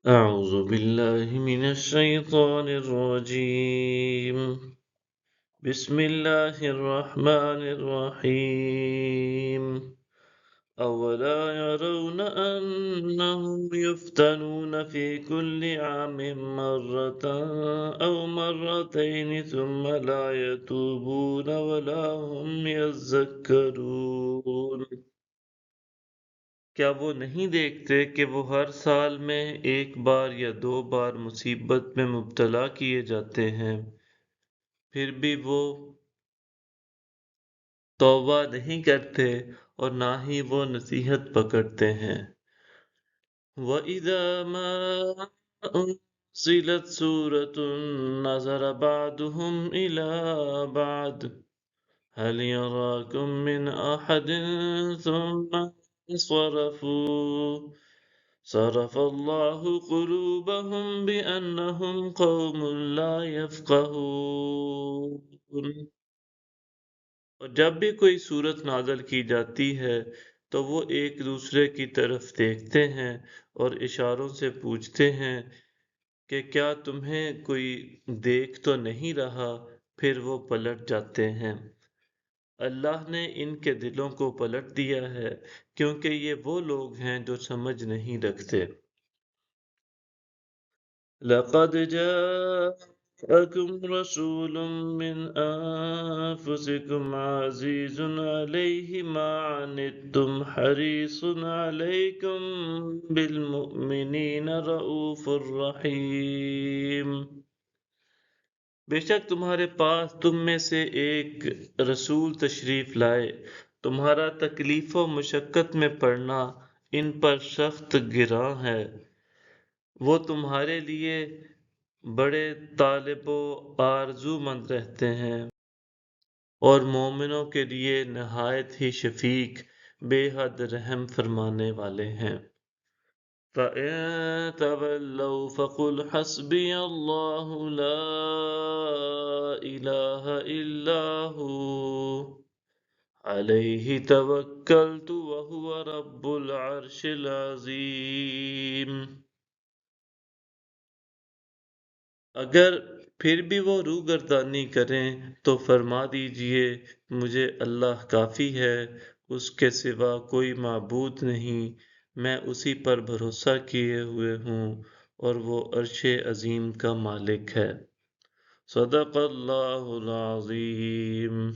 أعوذ بالله من الشيطان الرجيم. بسم الله الرحمن الرحيم. أولا يرون أنهم يفتنون في كل عام مرة أو مرتين ثم لا يتوبون ولا هم يذكرون؟ کیا وہ نہیں دیکھتے کہ وہ ہر سال میں ایک بار یا دو بار مصیبت میں مبتلا کیے جاتے ہیں، پھر بھی وہ توبہ نہیں کرتے اور نہ ہی وہ نصیحت پکڑتے ہیں۔ وَإِذَا مَا أُنزِلَتْ سُورَةٌ نَظَرَ بَعْضُهُمْ إِلَى بَعْضٍ هَلْ يَرَاكُمْ مِنْ أَحَدٍ ثُمَّ انصرفوا صرف اللہ قلوبهم بأنهم قوم لا يفقهون۔ اور جب بھی کوئی صورت نازل کی جاتی ہے تو وہ ایک دوسرے کی طرف دیکھتے ہیں اور اشاروں سے پوچھتے ہیں کہ کیا تمہیں کوئی دیکھ تو نہیں رہا، پھر وہ پلٹ جاتے ہیں۔ اللہ نے ان کے دلوں کو پلٹ دیا ہے کیونکہ یہ وہ لوگ ہیں جو سمجھ نہیں رکھتے۔ لَقَدْ جَاءَكُمْ رَسُولٌ مِّنْ أَنفُسِكُمْ عَزِيزٌ عَلَيْهِ مَا عَنِتُّمْ حَرِيصٌ عَلَيْكُمْ بِالْمُؤْمِنِينَ رَءُوفٌ رَحِيمٌ۔ بے شک تمہارے پاس تم میں سے ایک رسول تشریف لائے، تمہارا تکلیف و مشقت میں پڑنا ان پر سخت گراں ہے، وہ تمہارے لیے بڑے طالب و آرزو مند رہتے ہیں اور مومنوں کے لیے نہایت ہی شفیق، بے حد رحم فرمانے والے ہیں۔ فَإِن تَوَلَّوْا فَقُلْ حَسْبِيَ اللَّهُ لَا إِلَٰهَ إِلَّا هُوَ عَلَيْهِ تَوَكَّلْتُ وَهُوَ رَبُّ الْعَرْشِ الْعَظِيمِ۔ اگر پھر بھی وہ روگردانی کریں تو فرما دیجئے مجھے اللہ کافی ہے، اس کے سوا کوئی معبود نہیں، میں اسی پر بھروسہ کیے ہوئے ہوں اور وہ عرش عظیم کا مالک ہے۔ صدق اللہ العظیم۔